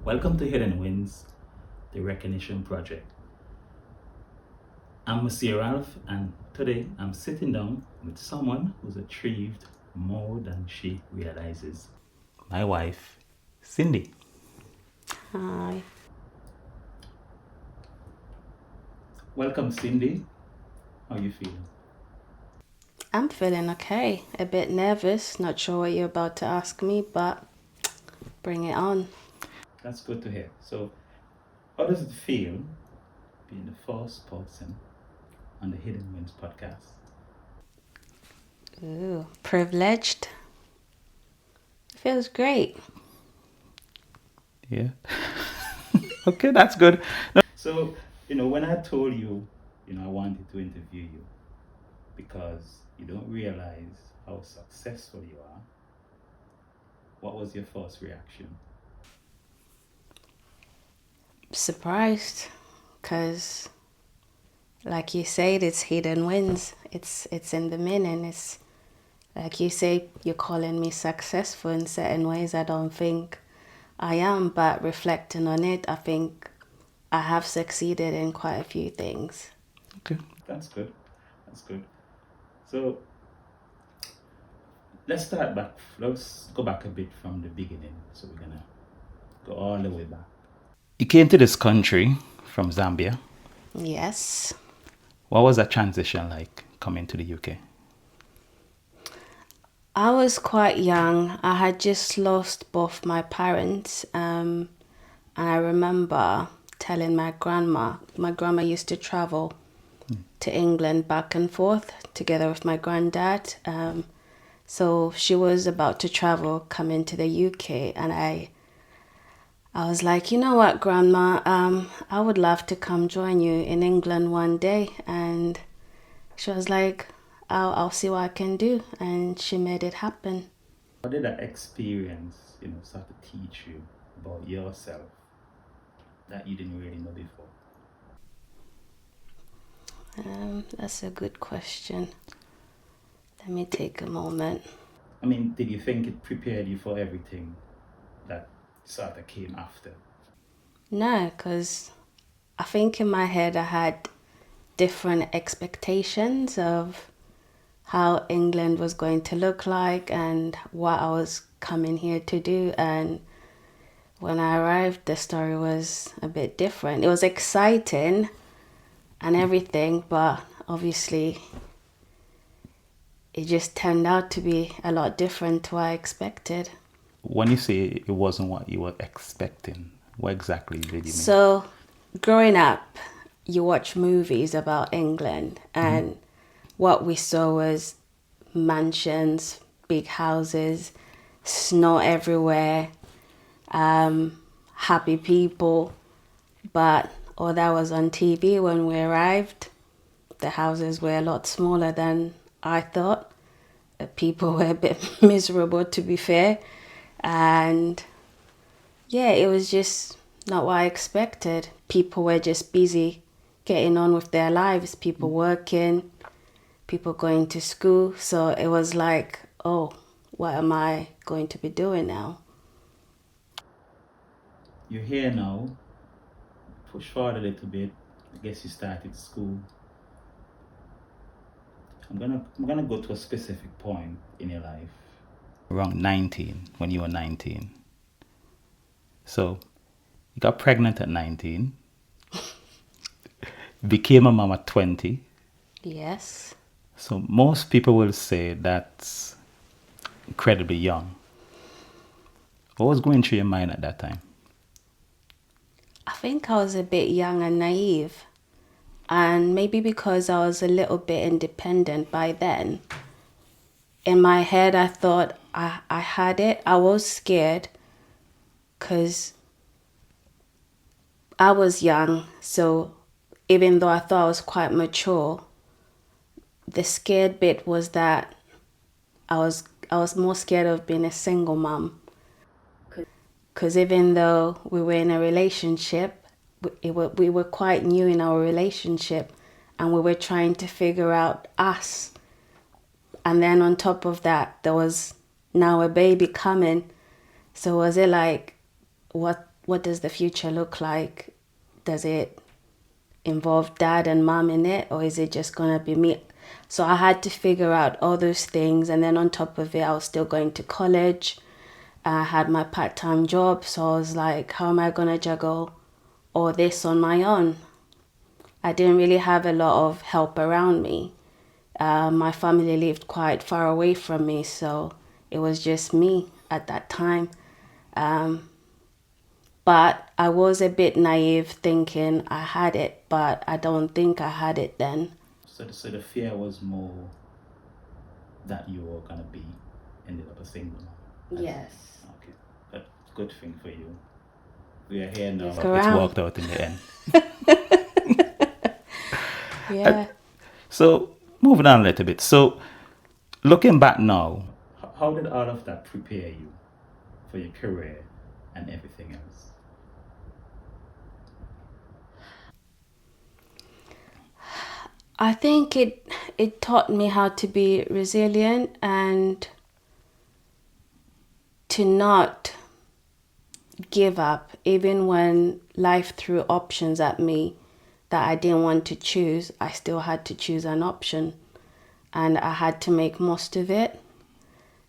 Welcome to Hidden Wins, the Recognition Project. I'm Monsieur Ralph, and today I'm sitting down with someone who's achieved more than she realizes. My wife, Cindy. Hi. Welcome, Cindy. How you feeling? I'm feeling okay. A bit nervous. Not sure what you're about to ask me, but bring it on. That's good to hear. So, how does it feel being the first person on the Hidden Wins podcast? Ooh, privileged. Feels great. Yeah. Okay, that's good. So, when I told you, I wanted to interview you because you don't realize how successful you are, what was your first reaction? Surprised, cause like you said, it's hidden wins. It's in the meaning. It's like you say, you're calling me successful in certain ways. I don't think I am, but reflecting on it, I think I have succeeded in quite a few things. Okay, that's good. That's good. So, let's start back. Let's go back a bit from the beginning. So, we're going to go all the way back. You came to this country from Zambia. Yes. What was that transition like coming to the UK? I was quite young. I had just lost both my parents. And I remember telling my grandma used to travel to England back and forth together with my granddad. So she was about to travel, come into the UK, and I was like, you know what, Grandma, I would love to come join you in England one day. And she was like, I'll see what I can do. And she made it happen. How did that experience, start to teach you about yourself that you didn't really know before? That's a good question. Let me take a moment. I mean, did you think it prepared you for everything that sort of came after? No, because I think in my head I had different expectations of how England was going to look like and what I was coming here to do. And when I arrived, the story was a bit different. It was exciting and everything, but obviously it just turned out to be a lot different to what I expected. When you say it wasn't what you were expecting, what exactly did you mean? So, growing up, you watch movies about England, and what we saw was mansions, big houses, snow everywhere, happy people. But all that was on TV when we arrived. The houses were a lot smaller than I thought. The people were a bit miserable, to be fair. And yeah, it was just not what I expected. People were just busy getting on with their lives, people working, people going to school. So it was like, oh, what am I going to be doing now? You're here now, push forward a little bit. I guess you started school. I'm gonna go to a specific point in your life. Around 19, when you were 19. So you got pregnant at 19, became a mom at 20. Yes. So most people will say that's incredibly young. What was going through your mind at that time? I think I was a bit young and naive. And maybe because I was a little bit independent by then, in my head, I thought I had it. I was scared because I was young. So even though I thought I was quite mature, the scared bit was that I was more scared of being a single mom. Because even though we were in a relationship, we were quite new in our relationship, and we were trying to figure out us. And then on top of that, there was now a baby coming. So was it like, what does the future look like? Does it involve dad and mom in it, or is it just gonna be me? So I had to figure out all those things, and then on top of it, I was still going to college. I had my part-time job, so I was like, how am I gonna juggle all this on my own? I didn't really have a lot of help around me. My family lived quite far away from me, so it was just me at that time. But I was a bit naive thinking I had it, but I don't think I had it then. So the fear was more that you were gonna be ended up a single mom. Yes. Okay, but good thing for you. We are here now. Look It's around. worked out in the end. Yeah. So moving on a little bit. So looking back now, how did all of that prepare you for your career and everything else? I think it taught me how to be resilient and to not give up even when life threw options at me that I didn't want to choose. I still had to choose an option and I had to make most of it.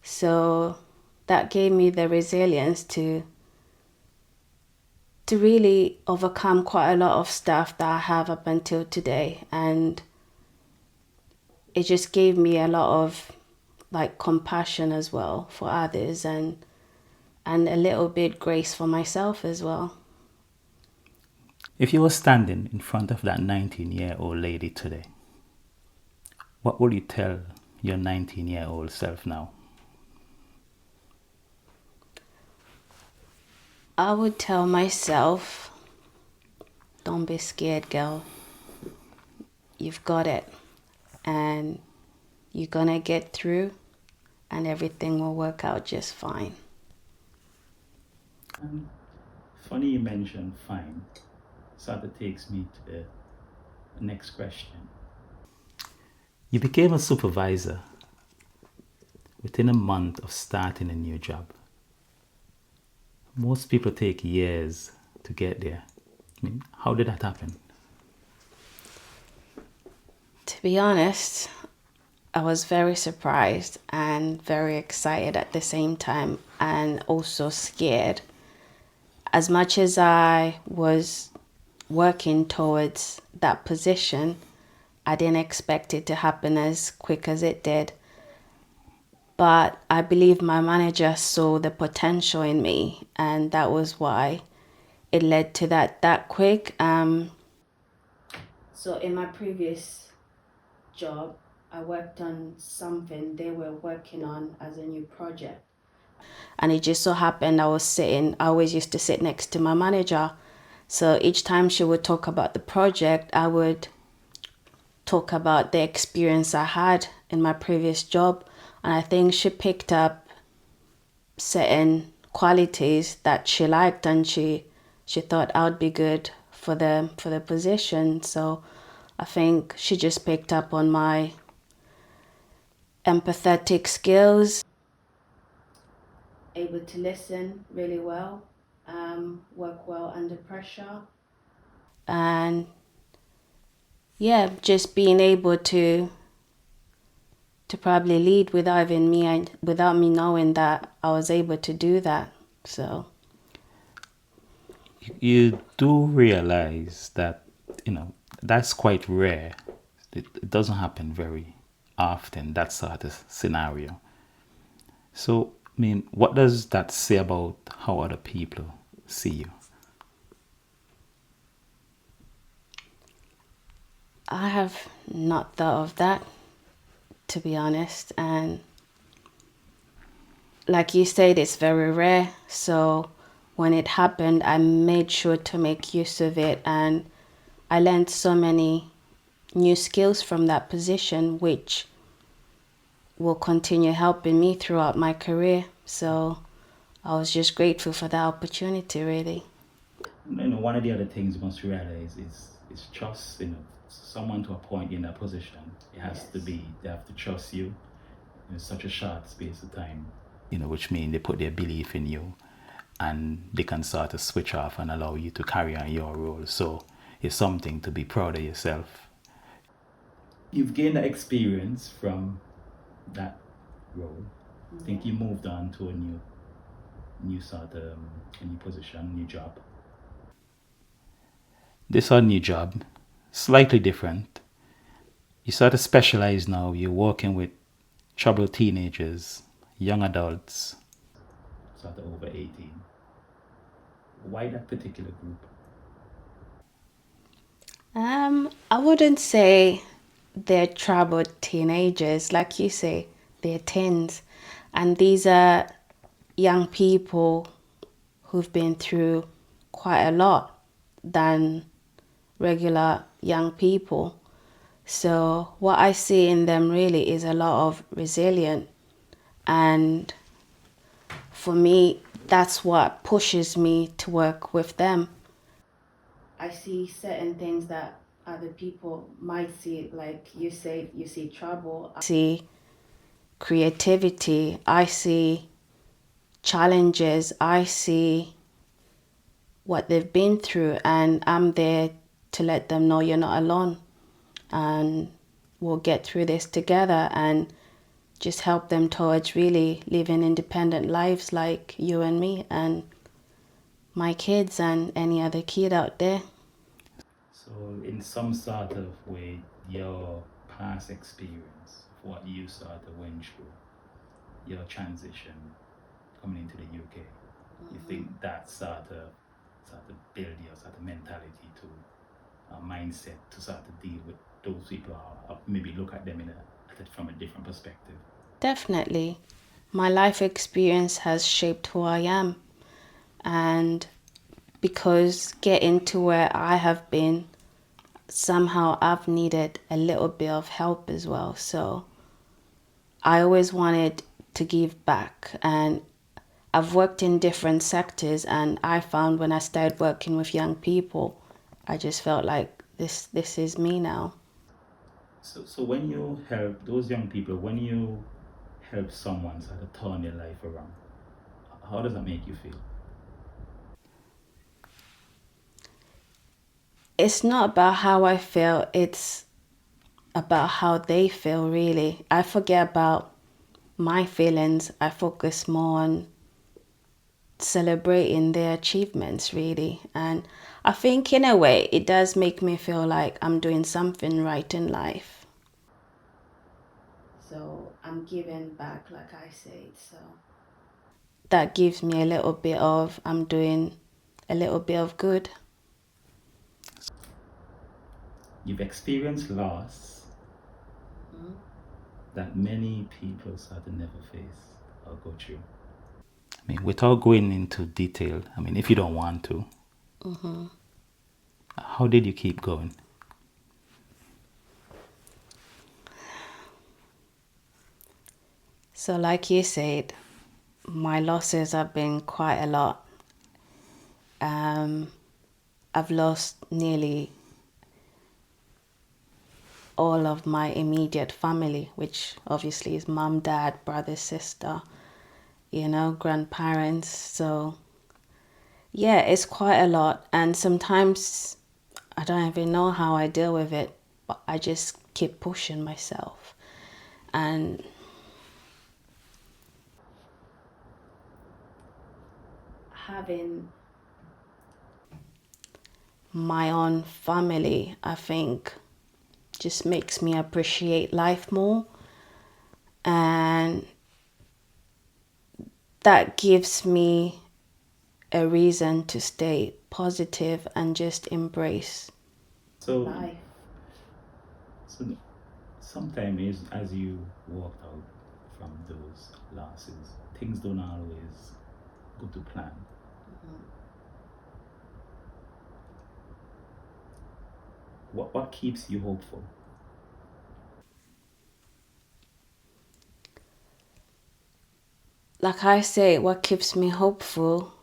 So that gave me the resilience to really overcome quite a lot of stuff that I have up until today, and it just gave me a lot of like compassion as well for others, and a little bit grace for myself as well. If you were standing in front of that 19-year-old lady today, what would you tell your 19-year-old self now? I would tell myself, don't be scared, girl. You've got it. And you're gonna get through and everything will work out just fine. Funny you mentioned fine. So that takes me to the next question. You became a supervisor within a month of starting a new job. Most people take years to get there. I mean, how did that happen? To be honest, I was very surprised and very excited at the same time, and also scared. As much as I was working towards that position, I didn't expect it to happen as quick as it did. But I believe my manager saw the potential in me, and that was why it led to that quick. So in my previous job, I worked on something they were working on as a new project. And it just so happened I always used to sit next to my manager. So each time she would talk about the project, I would talk about the experience I had in my previous job. And I think she picked up certain qualities that she liked, and she thought I would be good for the position. So I think she just picked up on my empathetic skills, able to listen really well, work well under pressure, and yeah, just being able to probably lead without me knowing that I was able to do that. So You do realize that, that's quite rare. It doesn't happen very often, that sort of scenario. So, I mean, what does that say about how other people see you? I have not thought of that, to be honest. And like you said, it's very rare. So when it happened, I made sure to make use of it. And I learned so many new skills from that position, which will continue helping me throughout my career. So I was just grateful for that opportunity, really. One of the other things you must realize is trust. Someone to appoint you in that position, it has to be, they have to trust you in such a short space of time. Which means they put their belief in you. and they can sort of switch off and allow you to carry on your role. So it's something to be proud of yourself. You've gained that experience from that role. I think you moved on to a new sort of a new position, new job. This our new job, slightly different. You sort of specialize now. You're working with troubled teenagers, young adults, sort of over 18. Why that particular group? I wouldn't say they're troubled teenagers, like you say, they're teens. And these are young people who've been through quite a lot than regular young people. So what I see in them really is a lot of resilience. And for me, that's what pushes me to work with them. I see certain things that other people might see, like you say, you see trouble. I see creativity. I see challenges. I see what they've been through, and I'm there to let them know you're not alone, and we'll get through this together, and just help them towards really living independent lives like you and me and my kids and any other kid out there. So, in some sort of way, your past experience, what you sort of went through, your transition coming into the UK, you think that sort of build your sort of mentality to a mindset to sort of deal with those people, or maybe look at them from a different perspective? Definitely. My life experience has shaped who I am. And because getting to where I have been, somehow I've needed a little bit of help as well. So I always wanted to give back, and I've worked in different sectors, and I found when I started working with young people, I just felt like this is me now. So when you help those young people, when you help someone sort of turn their life around, how does that make you feel? It's not about how I feel, it's about how they feel, really. I forget about my feelings. I focus more on celebrating their achievements, really. And I think in a way it does make me feel like I'm doing something right in life. So I'm giving back, like I said. So that gives me a little bit of, I'm doing a little bit of good. You've experienced loss that many people sort of never face or go through. I mean, without going into detail, I mean, if you don't want to, how did you keep going? So, like you said, my losses have been quite a lot. I've lost nearly all of my immediate family, which obviously is mum, dad, brother, sister, grandparents. So, yeah, it's quite a lot. And sometimes I don't even know how I deal with it, but I just keep pushing myself. And having my own family, I think, just makes me appreciate life more. And that gives me a reason to stay positive and just embrace life. So sometimes as you walk out from those losses, things don't always go to plan. What keeps you hopeful? Like I say, what keeps me hopeful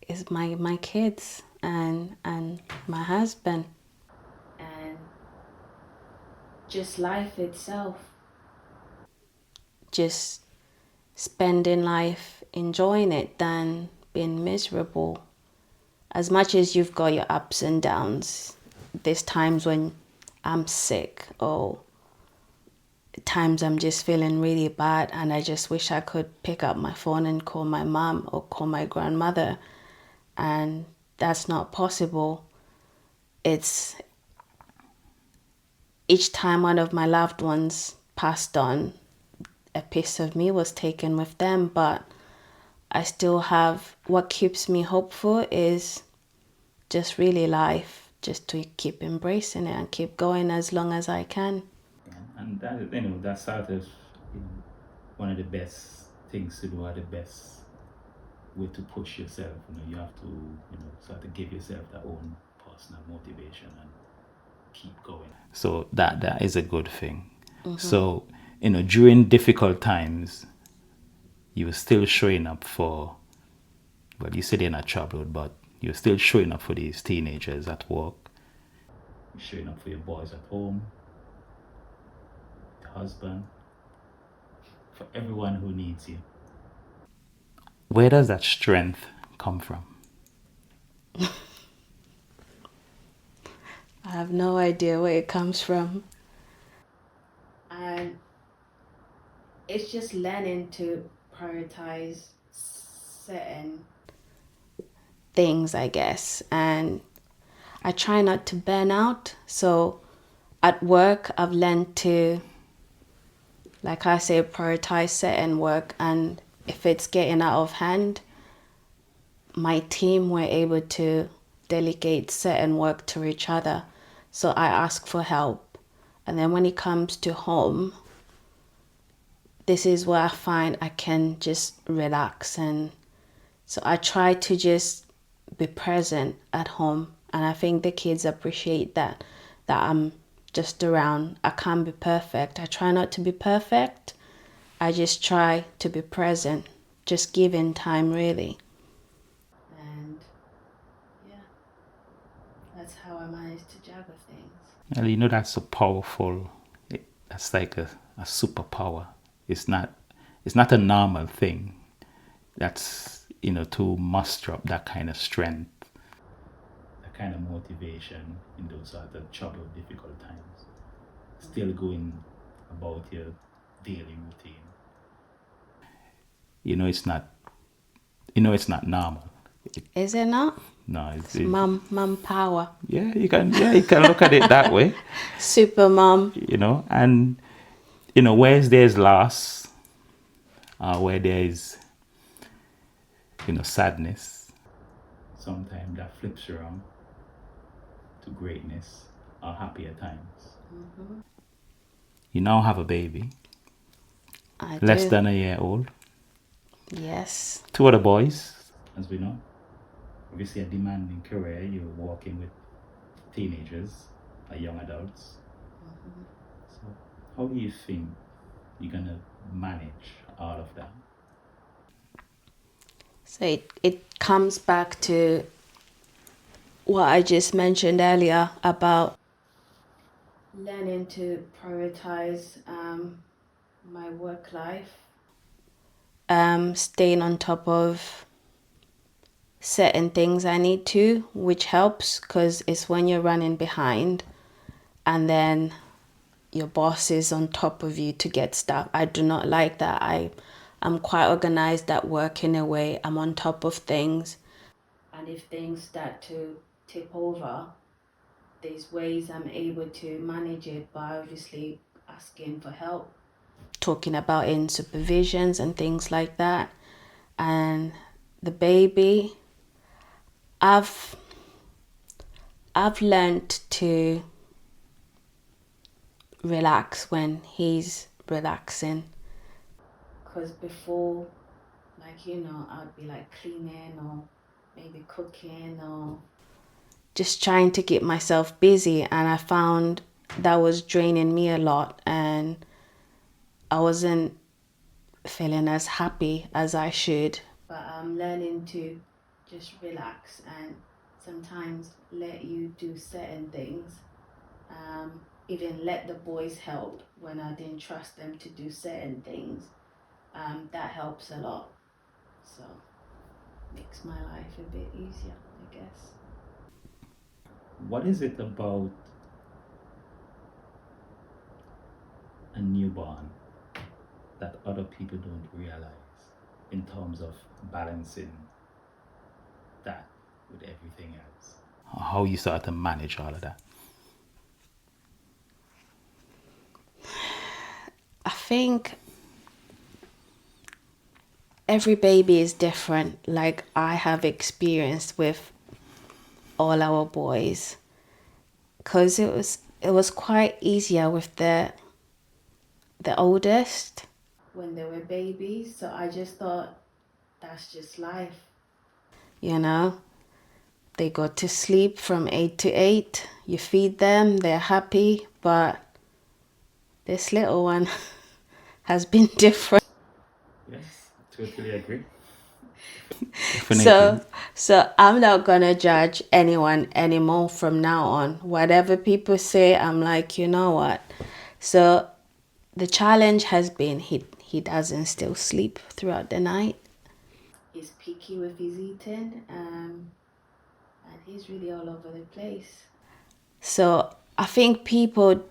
is my kids and my husband and just life itself. Just spending life enjoying it than being miserable. As much as you've got your ups and downs, there's times when I'm sick or times I'm just feeling really bad and I just wish I could pick up my phone and call my mom or call my grandmother, and that's not possible. It's each time one of my loved ones passed on, a piece of me was taken with them, but I still have what keeps me hopeful is just really life, just to keep embracing it and keep going as long as I can. And that, that's sort of, one of the best things to do, or the best way to push yourself. You have to, sort of give yourself that own personal motivation and keep going. So that is a good thing. So, during difficult times, you were still showing up for, well, you said you're not troubled, but you're still showing up for these teenagers at work. You're showing up for your boys at home, your husband, for everyone who needs you. Where does that strength come from? I have no idea where it comes from. And it's just learning to prioritize certain things, I guess. And I try not to burn out. So at work, I've learned to, like I say, prioritize certain work. And if it's getting out of hand, my team were able to delegate certain work to each other. So I ask for help. And then when it comes to home, this is where I find I can just relax. And so I try to just be present at home. And I think the kids appreciate that I'm just around. I can't be perfect. I try not to be perfect. I just try to be present, just giving time, really. And yeah, that's how I manage to juggle things. Well, that's a powerful, that's like a superpower. It's not a normal thing. That's, to muster up that kind of strength, that kind of motivation in those sort of troubled, difficult times. Still going about your daily routine. It's not normal. Is it not? No, It's mum power. yeah, you can look at it that way. Super mom. And where there's loss, where there is, sadness, sometimes that flips around to greatness or happier times. You now have a baby, I less do. than a year old, Yes. 2 other boys, as we know. Obviously, a demanding career. You're working with teenagers or young adults. So, how do you think you're gonna manage all of that? So it comes back to what I just mentioned earlier about learning to prioritize my work life, staying on top of certain things I need to, which helps because it's when you're running behind and then your boss is on top of you to get stuff. I do not like that. I'm quite organized at work in a way. I'm on top of things. And if things start to tip over, there's ways I'm able to manage it by obviously asking for help, talking about in supervisions and things like that. And the baby, I've learned to relax when he's relaxing. Because before, I'd be like cleaning or maybe cooking or just trying to keep myself busy. And I found that was draining me a lot. And I wasn't feeling as happy as I should. But I'm learning to just relax and sometimes let you do certain things. Even let the boys help when I didn't trust them to do certain things. that helps a lot. So makes my life a bit easier, I guess. What is it about a newborn that other people don't realize in terms of balancing that with everything else? How you start to manage all of that? I think every baby is different, like I have experienced with all our boys, because it was quite easier with the oldest when they were babies. So I just thought that's just life, you know. They go to sleep from 8 to 8. You feed them, they're happy. But this little one has been different. Yes, totally agree. So, Definitely. so I'm not gonna judge anyone anymore from now on. Whatever people say, I'm like, you know what? So the challenge has been he doesn't still sleep throughout the night. He's picky with his eating, and he's really all over the place. So I think people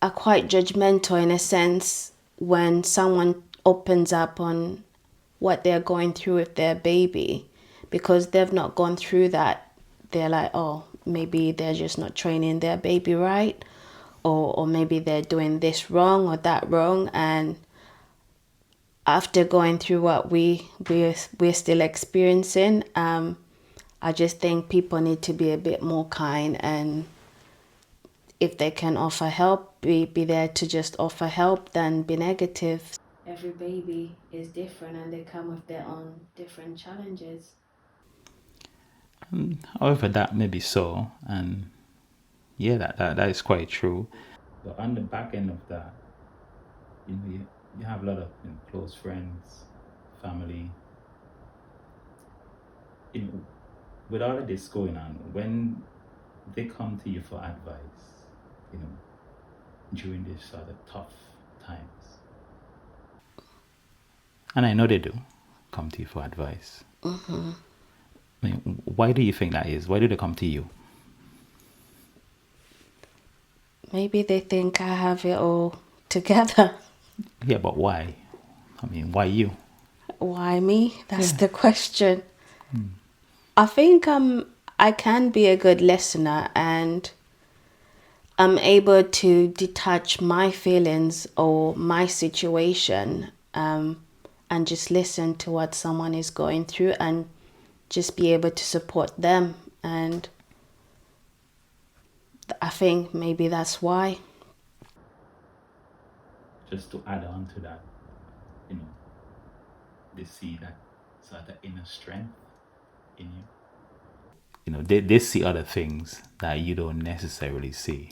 are quite judgmental in a sense when someone opens up on what they're going through with their baby, because they've not gone through that. They're like, oh, maybe they're just not training their baby right, or maybe they're doing this wrong or that wrong. And after going through what we're still experiencing, I just think people need to be a bit more kind, and if they can offer help, be there to just offer help than be negative. Every baby is different and they come with their own different challenges. However, that may be so, and yeah, that is quite true. But on the back end of that, you have a lot of close friends, family. You know, with all of this going on, when they come to you for advice, you know, during these sort of tough times, and I know they do come to you for advice. I mean, why do you think that is? Why do they come to you? Maybe they think I have it all together. Yeah, but why? I mean, why you? Why me? That's Yeah. the question. I think I can be a good listener, and I'm able to detach my feelings or my situation, and just listen to what someone is going through and just be able to support them. And I think maybe that's why. Just to add on to that, you know, they see that sort of inner strength in you. You know, they see other things that you don't necessarily see.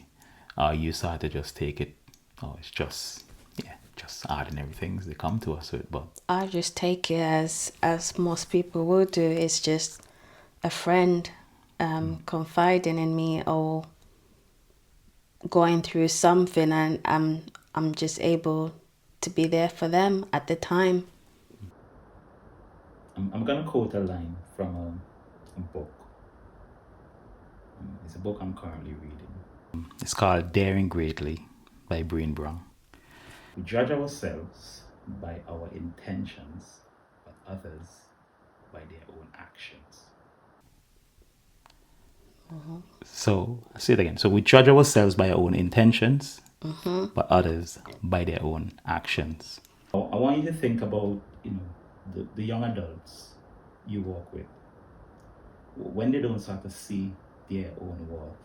You start to just take it, oh, it's just, yeah, just ordinary things they come to us with. But I just take it as most people would do. It's just a friend confiding in me or going through something, and I'm just able to be there for them at the time. I'm going to quote a line from a book. It's a book I'm currently reading. It's called Daring Greatly by Breen Brown. We judge ourselves by our intentions, but others by their own actions. So, I'll say it again. So, we judge ourselves by our own intentions, but others by their own actions. I want you to think about, the young adults you work with. When they don't start to see their own worth,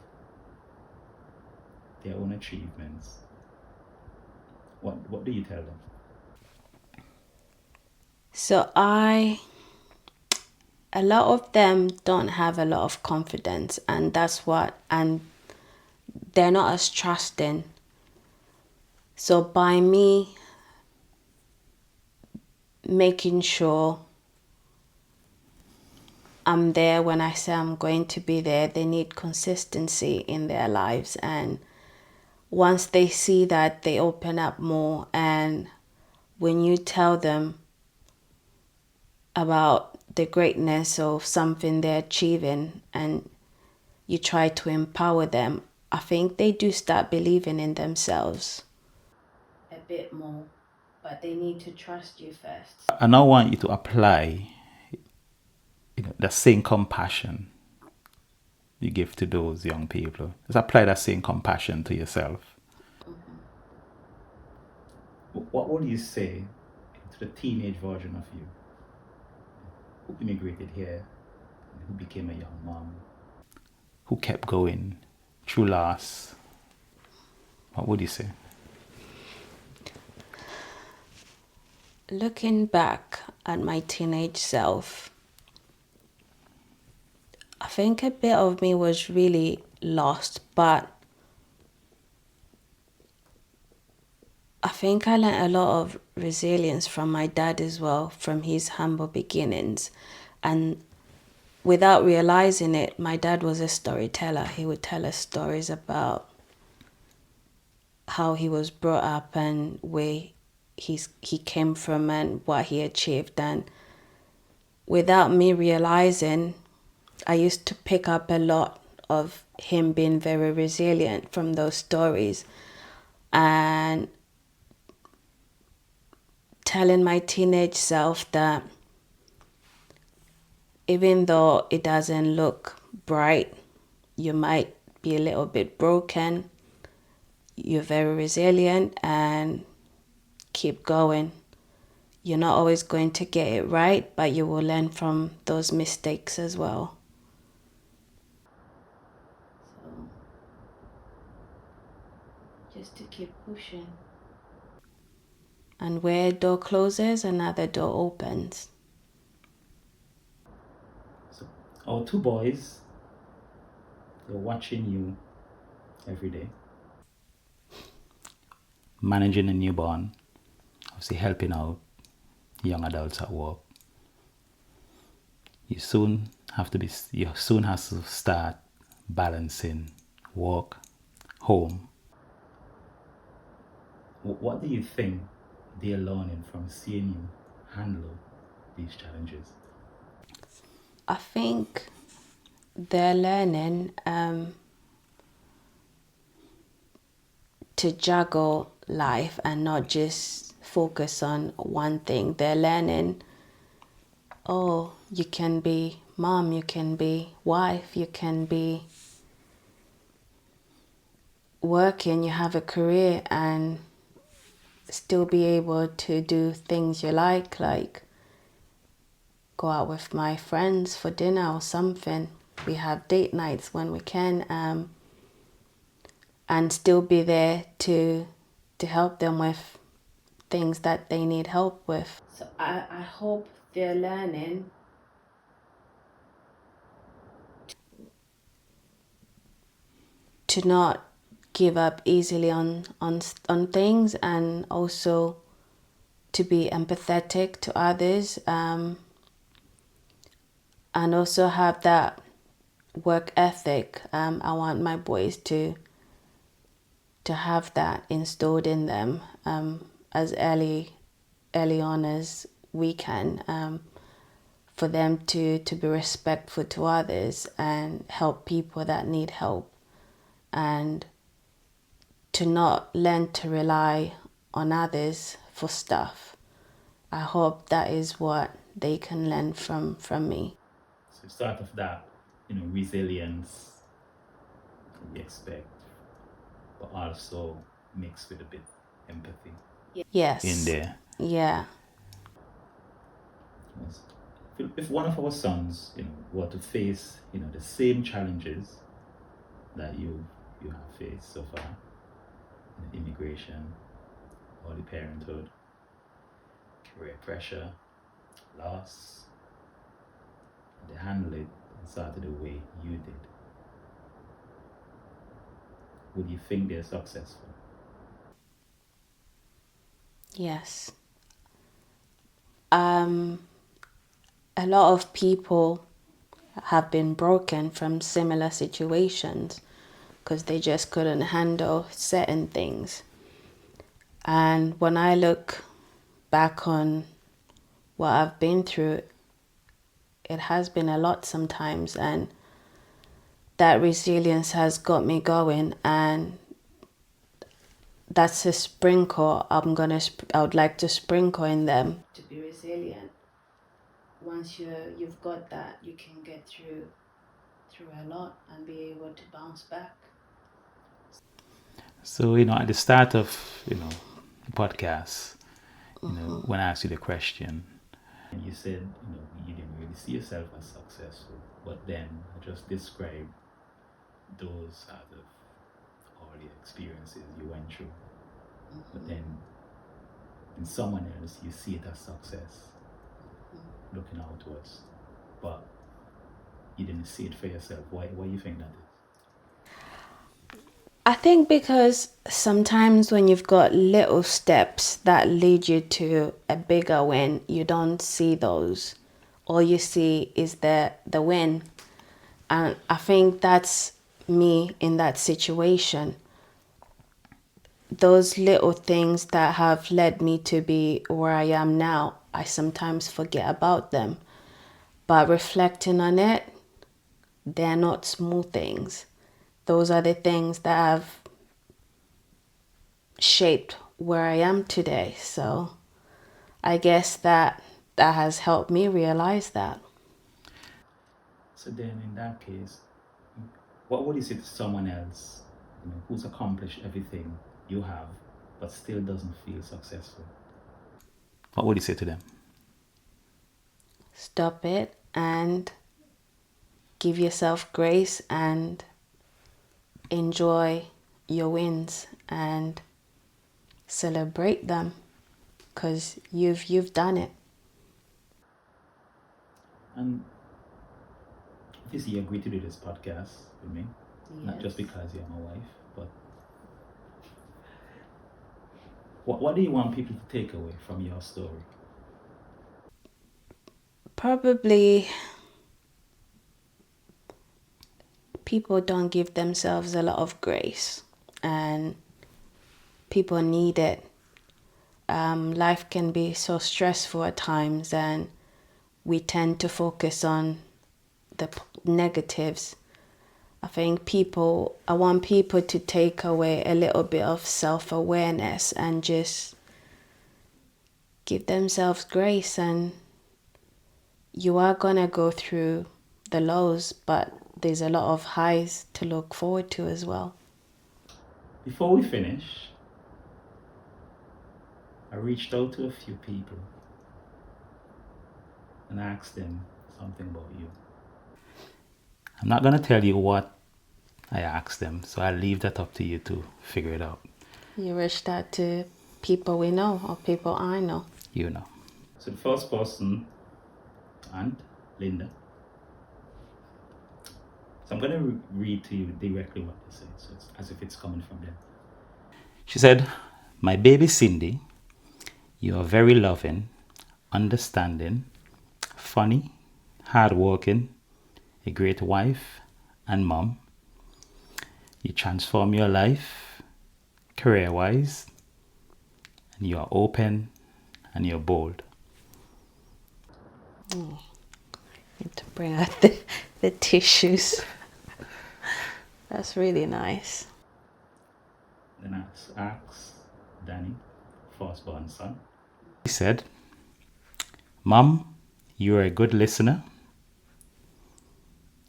their own achievements, what do you tell them? So a lot of them don't have a lot of confidence, and and they're not as trusting. So by me making sure I'm there when I say I'm going to be there, they need consistency in their lives. And once they see that, they open up more. And when you tell them about the greatness of something they're achieving and you try to empower them, I think they do start believing in themselves a bit more, but they need to trust you first. I now want you to apply, the same compassion you give to those young people. Just apply that same compassion to yourself. What would you say to the teenage version of you who immigrated here, who became a young mom, who kept going through loss? What would you say? Looking back at my teenage self, I think a bit of me was really lost, but I think I learned a lot of resilience from my dad as well, from his humble beginnings. And without realizing it, my dad was a storyteller. He would tell us stories about how he was brought up and where he came from and what he achieved. And without me realizing, I used to pick up a lot of him being very resilient from those stories. And telling my teenage self that even though it doesn't look bright, you might be a little bit broken, you're very resilient and keep going. You're not always going to get it right, but you will learn from those mistakes as well. So, just to keep pushing. And where a door closes, another door opens. So, our two boys, they're watching you every day, managing a newborn, obviously helping out young adults at work. You soon have to start balancing work, home. What do you think they're learning from seeing you handle these challenges? I think they're learning to juggle life and not just focus on one thing. They're learning, oh, you can be mom, you can be wife, you can be working, you have a career and still be able to do things you like go out with my friends for dinner or something. We have date nights when we can, and still be there to help them with things that they need help with. So I hope they're learning to not give up easily on things, and also to be empathetic to others, and also have that work ethic. I want my boys to have that installed in them as early on as we can, for them to be respectful to others and help people that need help, and to not learn to rely on others for stuff. I hope that is what they can learn from me. So start of that, resilience we expect, but also mixed with a bit empathy Yes. in there. Yeah. Yes. If one of our sons, were to face, the same challenges that you have faced so far, immigration, early parenthood, career pressure, loss, and they handle it and started the way you did, would you think they're successful? Yes. A lot of people have been broken from similar situations because they just couldn't handle certain things. And when I look back on what I've been through, it has been a lot sometimes, and that resilience has got me going, and that's a sprinkle I would like to sprinkle in them to be resilient. Once you've got that, you can get through a lot and be able to bounce back. So, at the start of, the podcast, when I asked you the question, and you said, you didn't really see yourself as successful, but then I just described those out of all the experiences you went through. But then in someone else, you see it as success, looking outwards, but you didn't see it for yourself. Why do you think that is? I think because sometimes when you've got little steps that lead you to a bigger win, you don't see those. All you see is the win. And I think that's me in that situation. Those little things that have led me to be where I am now, I sometimes forget about them. But reflecting on it, they're not small things. Those are the things that have shaped where I am today. So I guess that has helped me realize that. So then in that case, what would you say to someone else, who's accomplished everything you have, but still doesn't feel successful? What would you say to them? Stop it and give yourself grace and enjoy your wins and celebrate them, because you've done it. And obviously you agreed to do this podcast with me, not just because you're my wife, but what do you want people to take away from your story? Probably people don't give themselves a lot of grace, and people need it. Life can be so stressful at times, and we tend to focus on the negatives. I want people to take away a little bit of self-awareness and just give themselves grace. And you are gonna go through the lows, but there's a lot of highs to look forward to as well. Before we finish, I reached out to a few people and asked them something about you. I'm not going to tell you what I asked them, so I'll leave that up to you to figure it out. You reached out to people we know or people I know? You know. So the first person, Aunt Linda. So I'm going to read to you directly what they said, so it's as if it's coming from them. She said, "My baby Cindy, you are very loving, understanding, funny, hardworking, a great wife and mom. You transform your life career-wise, and you are open and you're bold." Need to bring out the tissues. That's really nice. Then I asked Danny, firstborn son. He said, "Mom, you're a good listener.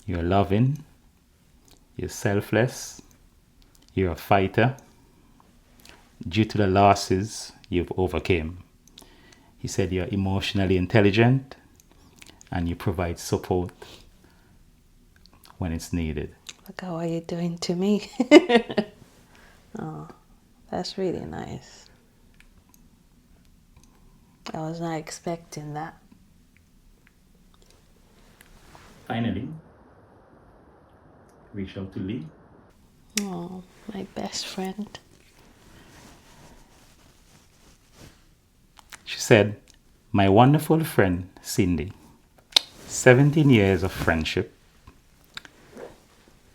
You're loving. You're selfless. You're a fighter. Due to the losses you've overcame." He said, "You're emotionally intelligent and you provide support when it's needed." Look at what you're doing to me. Oh, that's really nice. I was not expecting that. Finally, reach out to Lee. Oh, my best friend. She said, "My wonderful friend Cindy, 17 years of friendship.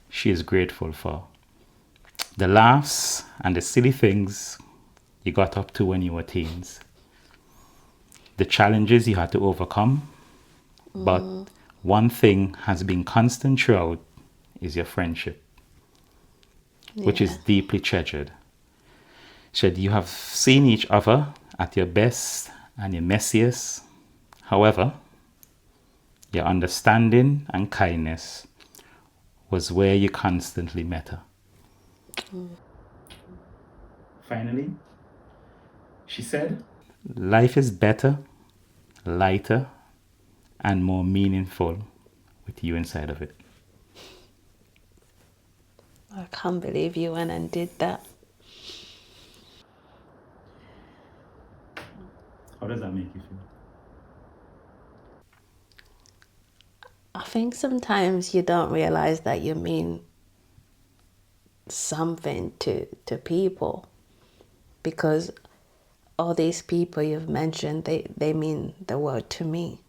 She is grateful for the laughs and the silly things you got up to when you were teens. the challenges you had to overcome, but one thing has been constant throughout is your friendship, which is Yeah. deeply treasured. Should you have seen each other at your best and your messiest, however, your understanding and kindness was where you constantly met her. Finally, she said, life is better, lighter, and more meaningful with you inside of it. I can't believe you went and did that. How does that make you feel? I think sometimes you don't realize that you mean something to people, because all these people you've mentioned, they mean the world to me.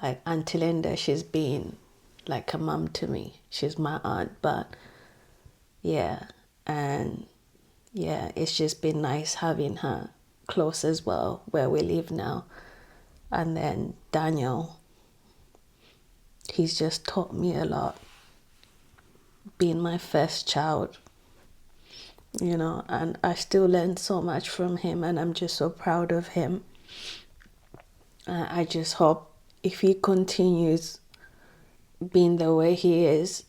Like Auntie Linda, she's been like a mum to me. She's my aunt, but yeah, and yeah, it's just been nice having her close as well where we live now. And then Daniel, he's just taught me a lot. Being my first child, you know, and I still learn so much from him, and I'm just so proud of him. I just hope if he continues being the way he is,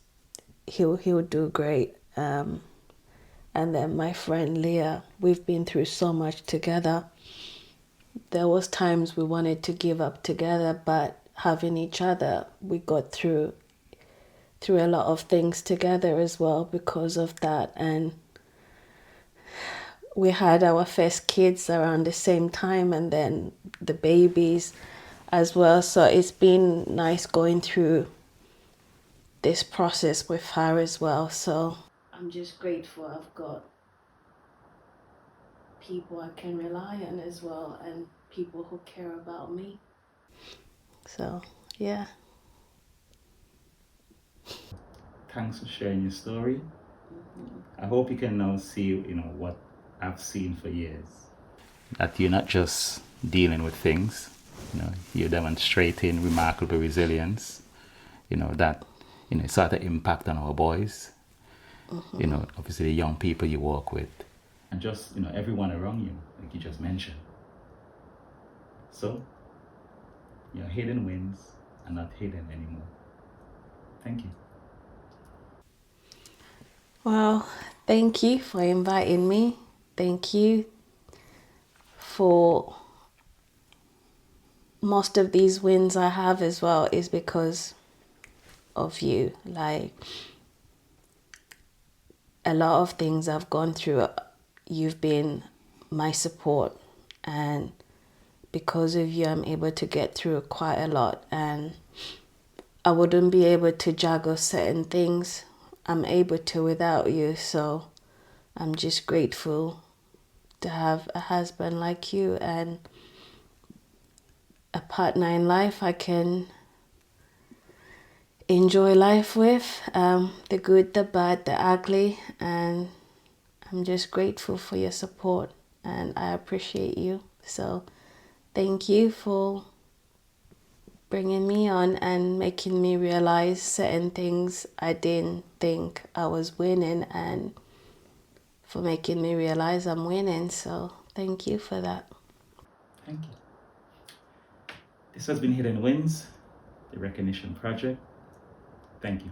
he'll do great. And then my friend Leah, we've been through so much together. There was times we wanted to give up together, but having each other, we got through a lot of things together as well because of that. And we had our first kids around the same time, and then the babies as well. So it's been nice going through this process with her as well. So I'm just grateful I've got people I can rely on as well, and people who care about me. So yeah. Thanks for sharing your story. I hope you can now see, what I've seen for years. That you're not just dealing with things, you're demonstrating remarkable resilience, that, sort of impact on our boys, obviously the young people you work with. And just, everyone around you, like you just mentioned. So, your hidden wins are not hidden anymore. Thank you. Well, thank you for inviting me. Thank you for most of these wins I have as well is because of you. Like a lot of things I've gone through, you've been my support, and because of you, I'm able to get through quite a lot, and I wouldn't be able to juggle certain things I'm able to without you. So I'm just grateful to have a husband like you and a partner in life I can enjoy life with, the good, the bad, the ugly, and I'm just grateful for your support, and I appreciate you. So thank you for bringing me on and making me realize certain things I didn't think I was winning, and for making me realize I'm winning. So thank you for that. Thank you. This has been Hidden Wins, the Recognition Project. Thank you.